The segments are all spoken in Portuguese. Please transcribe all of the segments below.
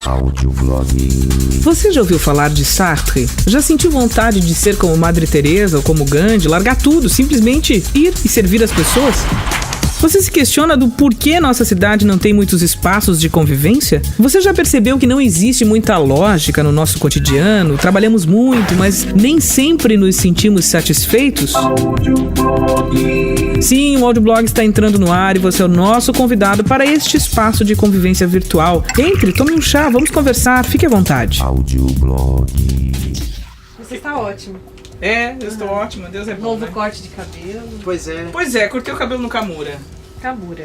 Audioblog. Você já ouviu falar de Sartre? Já sentiu vontade de ser como Madre Teresa ou como Gandhi, largar tudo, simplesmente ir e servir as pessoas? Você se questiona do porquê nossa cidade não tem muitos espaços de convivência? Você já percebeu que não existe muita lógica no nosso cotidiano? Trabalhamos muito, mas nem sempre nos sentimos satisfeitos? Sim, o Audioblog está entrando no ar e você é o nosso convidado para este espaço de convivência virtual. Entre, tome um chá, vamos conversar, fique à vontade. Audioblog. Você está ótimo. Eu estou ótima, Deus é bom, Novo né? corte de cabelo. Pois é, cortei o cabelo no Camura.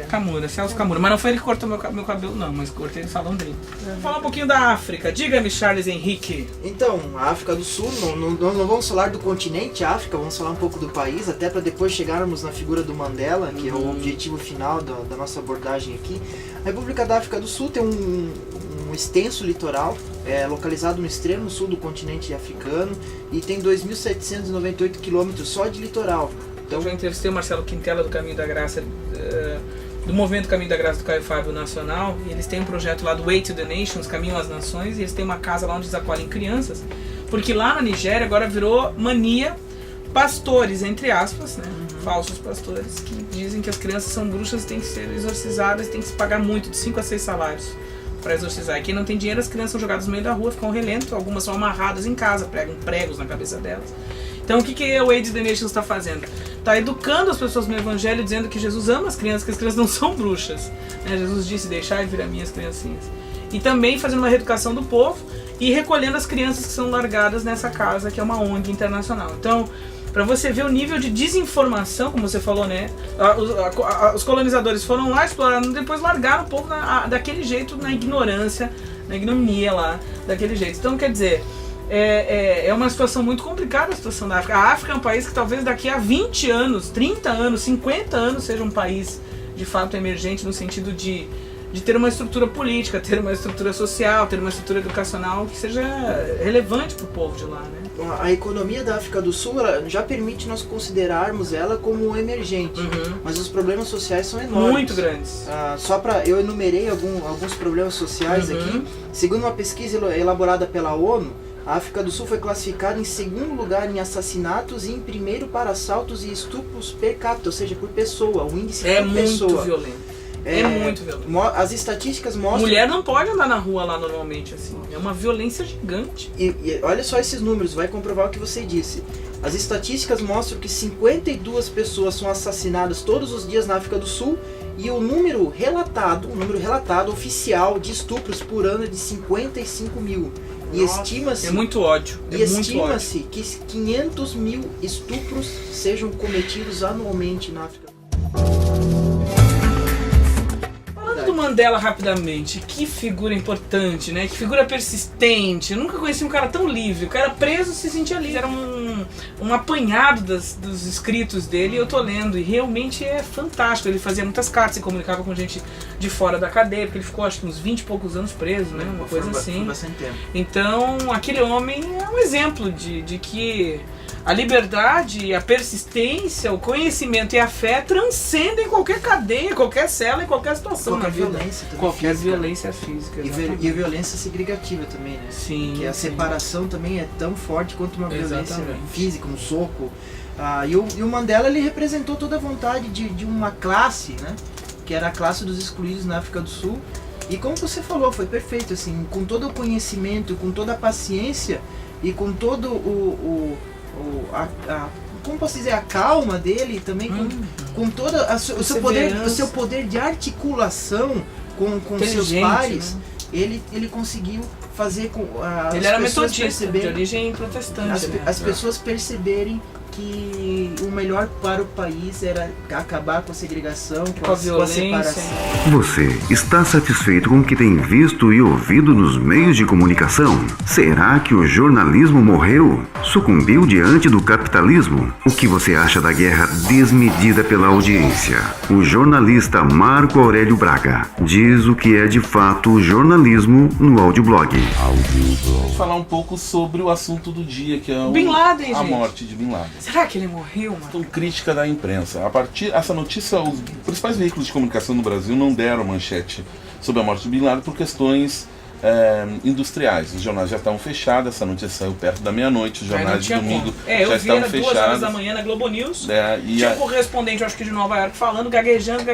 Camura. Celso Camura. Mas não foi ele que cortou meu cabelo, não, mas cortei no salão dele. Vamos falar um pouquinho da África. Diga-me, Charles Henrique. Então, a África do Sul, não vamos falar do continente África, vamos falar um pouco do país, até para depois chegarmos na figura do Mandela, que é o objetivo final da nossa abordagem aqui. A República da África do Sul tem um extenso litoral, localizado no extremo sul do continente africano, e tem 2.798 quilômetros só de litoral. Então já entrevistei o Marcelo Quintela do Caminho da Graça, do Movimento Caminho da Graça do Caio Fábio Nacional, e eles têm um projeto lá do Way to the Nations, Caminho às Nações, e eles têm uma casa lá onde eles acolhem crianças, porque lá na Nigéria agora virou mania pastores, entre aspas, né? Falsos pastores, que dizem que as crianças são bruxas e têm que ser exorcizadas, tem que se pagar muito, de 5 a 6 salários para exorcizar. E quem não tem dinheiro, as crianças são jogadas no meio da rua, ficam ao relento, algumas são amarradas em casa, pregam pregos na cabeça delas. Então o que o Way to the Nations está fazendo? Está educando as pessoas no Evangelho, dizendo que Jesus ama as crianças, que as crianças não são bruxas. Né? Jesus disse, deixai vir a minhas criancinhas. E também fazendo uma reeducação do povo e recolhendo as crianças que são largadas nessa casa, que é uma ONG internacional. Então, para você ver o nível de desinformação, como você falou, né? Os colonizadores foram lá, exploraram, depois largaram o povo daquele jeito, na ignorância, na ignominia lá, daquele jeito. Então, quer dizer, é uma situação muito complicada a situação da África. A África é um país que talvez daqui a 20 anos, 30 anos, 50 anos seja um país de fato emergente no sentido de ter uma estrutura política, ter uma estrutura social, ter uma estrutura educacional que seja relevante para o povo de lá, né? A economia da África do Sul já permite nós considerarmos ela como emergente, mas os problemas sociais são enormes. Muito grandes. Eu enumerei alguns problemas sociais aqui. Segundo uma pesquisa elaborada pela ONU, a África do Sul foi classificada em segundo lugar em assassinatos e em primeiro para assaltos e estupros per capita, ou seja, por pessoa, o índice por pessoa. Muito violento. É muito violento. As estatísticas mostram... Mulher não pode andar na rua lá normalmente, assim. É uma violência gigante. E olha só esses números, vai comprovar o que você disse. As estatísticas mostram que 52 pessoas são assassinadas todos os dias na África do Sul e o número relatado oficial de estupros por ano é de 55 mil. E estima-se... É muito ódio. E estima-se que 500 mil estupros sejam cometidos anualmente na África. Do Mandela rapidamente, que figura importante, né? Que figura persistente. Eu nunca conheci um cara tão livre. O cara preso se sentia livre. Era um apanhado dos escritos dele e eu tô lendo. E realmente é fantástico. Ele fazia muitas cartas, se comunicava com gente de fora da cadeia, porque ele ficou acho que uns 20 e poucos anos preso, né? Uma coisa assim. Foi bastante tempo. Então, aquele homem é um exemplo de que a liberdade, a persistência, o conhecimento e a fé transcendem qualquer cadeia, qualquer cela e qualquer situação na vida. Violência também. Qualquer física. Violência física. E a violência segregativa também, né? Sim. Que a separação também é tão forte quanto uma violência física, um soco. E o Mandela, ele representou toda a vontade de uma classe, né? Que era a classe dos excluídos na África do Sul. E como você falou, foi perfeito, assim, com todo o conhecimento, com toda a paciência e com todo como posso dizer, a calma dele também, com todo o seu poder de articulação com seus pares, né? ele conseguiu fazer com ele era metodista, de origem protestante. As pessoas perceberem que o melhor para o país era acabar com a segregação, com a separação. Você está satisfeito com o que tem visto e ouvido nos meios de comunicação? Será que o jornalismo morreu? Sucumbiu diante do capitalismo? O que você acha da guerra desmedida pela audiência? O jornalista Marco Aurélio Braga diz o que é de fato o jornalismo no Audioblog. Vamos falar um pouco sobre o assunto do dia, que é Bin Laden, a morte de Bin Laden. Será que ele morreu, mano? Então, crítica da imprensa. Essa notícia, os principais veículos de comunicação no Brasil não deram manchete sobre a morte de Bin Laden por questões industriais. Os jornais já estavam fechados, essa notícia saiu perto da meia-noite, os jornais de domingo já estavam fechados. Eu vi 2 horas da manhã na Globo News, tinha um correspondente, eu acho que de Nova York, falando, gaguejando,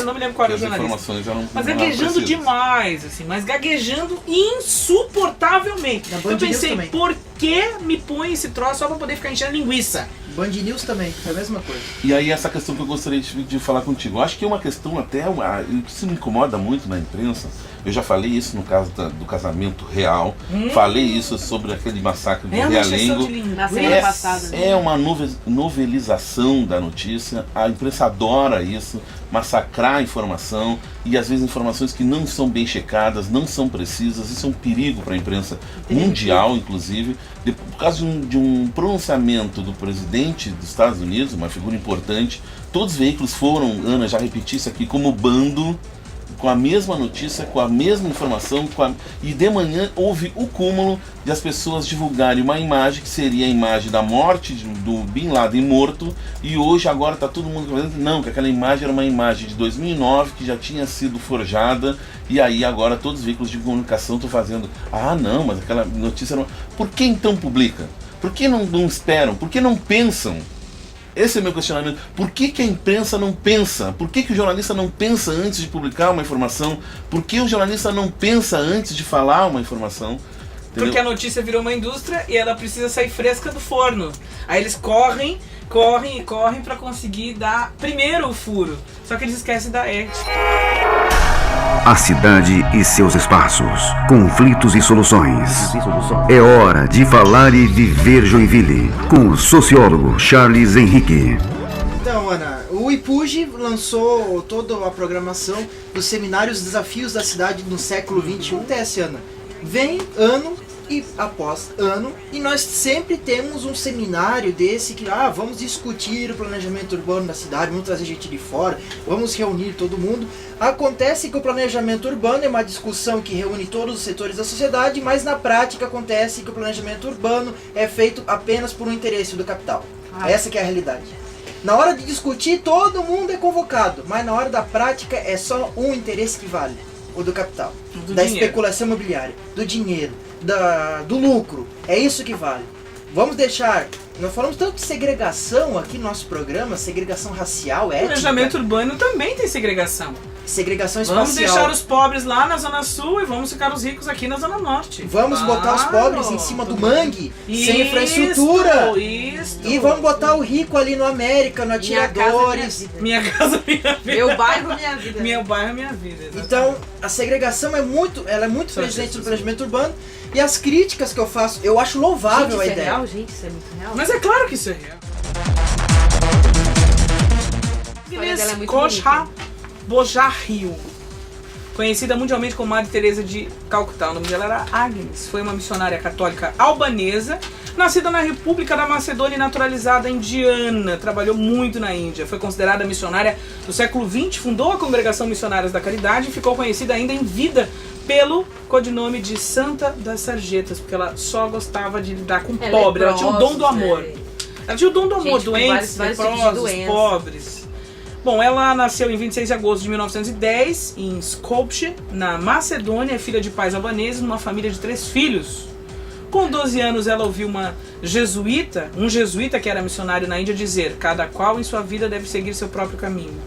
não me lembro qual era o jornalista. Informações eram mas gaguejando demais, assim, mas gaguejando insuportavelmente. Eu pensei, por que me põe esse troço só pra poder ficar enchendo linguiça? Band News também, é a mesma coisa. E aí essa questão que eu gostaria de falar contigo, eu acho que é uma questão até, que se me incomoda muito na imprensa, eu já falei isso no caso do casamento real, falei isso sobre aquele massacre do Realengo. Na semana passada. É uma novelização da notícia, a imprensa adora isso, massacrar a informação, e às vezes informações que não são bem checadas, não são precisas, isso é um perigo para a imprensa mundial, inclusive. Por causa de um pronunciamento do presidente dos Estados Unidos, uma figura importante, todos os veículos foram, Ana, já repeti isso aqui, como bando, com a mesma notícia, com a mesma informação, e de manhã houve o cúmulo de as pessoas divulgarem uma imagem que seria a imagem da morte do Bin Laden morto, e hoje agora está todo mundo falando não, que aquela imagem era uma imagem de 2009 que já tinha sido forjada, e aí agora todos os veículos de comunicação estão fazendo, não, mas aquela notícia era... Por que então publica? Por que não esperam? Por que não pensam? Esse é o meu questionamento. Por que a imprensa não pensa? Por que o jornalista não pensa antes de publicar uma informação? Por que o jornalista não pensa antes de falar uma informação? Entendeu? Porque a notícia virou uma indústria e ela precisa sair fresca do forno. Aí eles correm para conseguir dar primeiro o furo. Só que eles esquecem da ética. A cidade e seus espaços, conflitos e soluções. É hora de falar e viver Joinville, com o sociólogo Charles Henrique. Então, Ana, o IPUJ lançou toda a programação dos seminários Desafios da Cidade no século XXI. Acontece, Ana, vem ano e após ano, e nós sempre temos um seminário desse que, vamos discutir o planejamento urbano da cidade, vamos trazer gente de fora, vamos reunir todo mundo. Acontece que o planejamento urbano é uma discussão que reúne todos os setores da sociedade, mas na prática acontece que o planejamento urbano é feito apenas por um interesse do capital. Essa que é a realidade. Na hora de discutir, todo mundo é convocado, mas na hora da prática é só um interesse que vale, o do capital, da especulação imobiliária, do dinheiro, do lucro. É isso que vale. Vamos deixar... Nós falamos tanto de segregação aqui no nosso programa, segregação racial, étnica. O planejamento urbano também tem segregação. Segregação espacial. Vamos deixar os pobres lá na Zona Sul e vamos ficar os ricos aqui na Zona Norte. Vamos botar os pobres em cima do mangue, sem infraestrutura. E vamos botar o rico ali no América, no Atiradores. Minha casa, minha vida. Meu bairro, minha vida. Meu bairro, minha vida. Exatamente. Então, a segregação é muito presente no planejamento urbano. E as críticas que eu faço, eu acho louvável a ideia. Isso é real, gente? Isso é muito real? Mas é claro que isso é real. Agnes Kocha Bojarriu, conhecida mundialmente como Madre Teresa de Calcutá. O nome dela era Agnes. Foi uma missionária católica albanesa, nascida na República da Macedônia e naturalizada indiana. Trabalhou muito na Índia. Foi considerada missionária do século XX, fundou a Congregação Missionárias da Caridade e ficou conhecida ainda em vida pelo codinome de Santa das Sarjetas, porque ela só gostava de lidar com pobre. Ela tinha o dom do amor. Ela tinha o dom do amor, doentes, leprosos, pobres. Bom, ela nasceu em 26 de agosto de 1910 em Skopje, na Macedônia, filha de pais albaneses, numa família de 3 filhos. Com 12 anos ela ouviu um jesuíta que era missionário na Índia dizer: cada qual em sua vida deve seguir seu próprio caminho.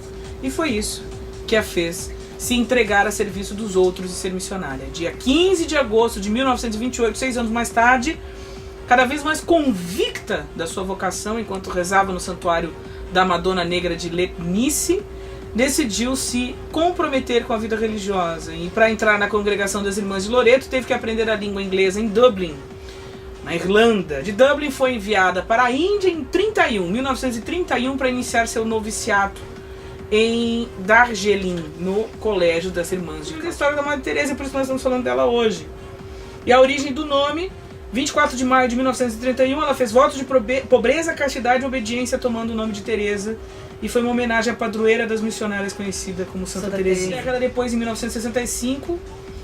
E foi isso que a fez se entregar a serviço dos outros e ser missionária. Dia 15 de agosto de 1928, 6 anos mais tarde, cada vez mais convicta da sua vocação, enquanto rezava no santuário da Madonna Negra de Letnice, decidiu se comprometer com a vida religiosa. E para entrar na congregação das Irmãs de Loreto, teve que aprender a língua inglesa em Dublin, na Irlanda. De Dublin foi enviada para a Índia em 1931, para iniciar seu noviciato em Darjeeling, no Colégio das Irmãs de Calcutá. A história da Madre Teresa, por isso nós estamos falando dela hoje. E a origem do nome: 24 de maio de 1931, ela fez votos de pobreza, castidade e obediência, tomando o nome de Teresa, e foi uma homenagem à padroeira das missionárias conhecida como Santa Teresinha. Década depois, em 1965,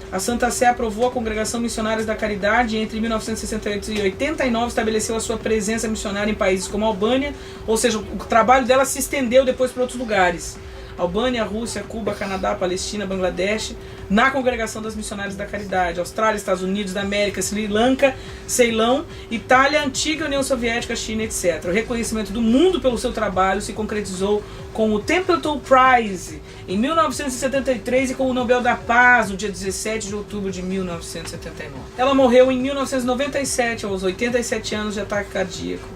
a Santa Sé aprovou a Congregação Missionárias da Caridade e entre 1968 e 89 estabeleceu a sua presença missionária em países como a Albânia, ou seja, o trabalho dela se estendeu depois para outros lugares. Albânia, Rússia, Cuba, Canadá, Palestina, Bangladesh, na Congregação das Missionárias da Caridade, Austrália, Estados Unidos da América, Sri Lanka, Ceilão, Itália, Antiga União Soviética, China, etc. O reconhecimento do mundo pelo seu trabalho se concretizou com o Templeton Prize em 1973 e com o Nobel da Paz no dia 17 de outubro de 1979. Ela morreu em 1997, aos 87 anos, de ataque cardíaco.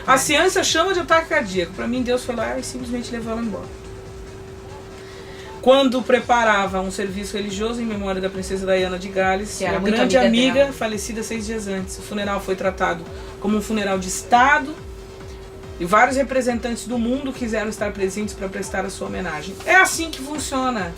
A ciência chama de ataque cardíaco. Para mim, Deus foi lá e simplesmente levou ela embora. Quando preparava um serviço religioso em memória da princesa Diana de Gales, uma grande amiga falecida 6 dias antes. O funeral foi tratado como um funeral de Estado e vários representantes do mundo quiseram estar presentes para prestar a sua homenagem. É assim que funciona.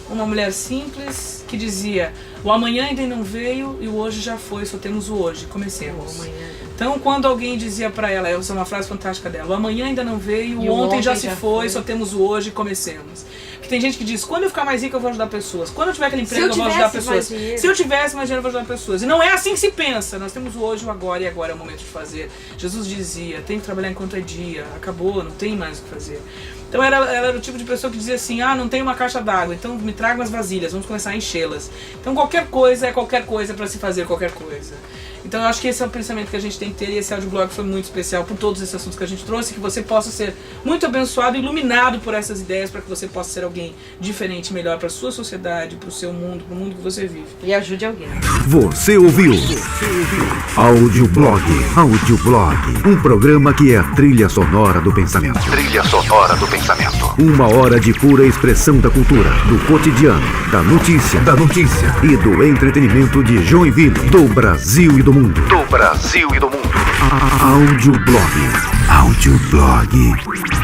Uma mulher simples que dizia: o amanhã ainda não veio e o hoje já foi, só temos o hoje, comecemos. Então, quando alguém dizia para ela, essa é uma frase fantástica dela: o amanhã ainda não veio, o ontem já se foi, só temos o hoje, comecemos. Porque tem gente que diz: quando eu ficar mais rico eu vou ajudar pessoas, quando eu tiver aquele emprego eu vou ajudar pessoas, se eu tivesse mais dinheiro eu vou ajudar pessoas. E não é assim que se pensa. Nós temos o hoje, o agora, e agora é o momento de fazer. Jesus dizia: tem que trabalhar enquanto é dia, acabou, não tem mais o que fazer. Então ela era o tipo de pessoa que dizia assim: não tem uma caixa d'água, então me traga umas vasilhas, vamos começar a enchê-las. Então qualquer coisa é qualquer coisa para se fazer qualquer coisa. Então eu acho que esse é o pensamento que a gente tem que ter, e esse audioblog foi muito especial por todos esses assuntos que a gente trouxe, que você possa ser muito abençoado e iluminado por essas ideias, para que você possa ser alguém diferente, melhor para a sua sociedade, para o seu mundo, para o mundo que você vive. E ajude alguém. Você ouviu Audioblog, um programa que é a trilha sonora do pensamento. Trilha sonora do pensamento. 1 hora de pura expressão da cultura, do cotidiano, da notícia e do entretenimento de Joinville, do Brasil e do mundo. Audioblog.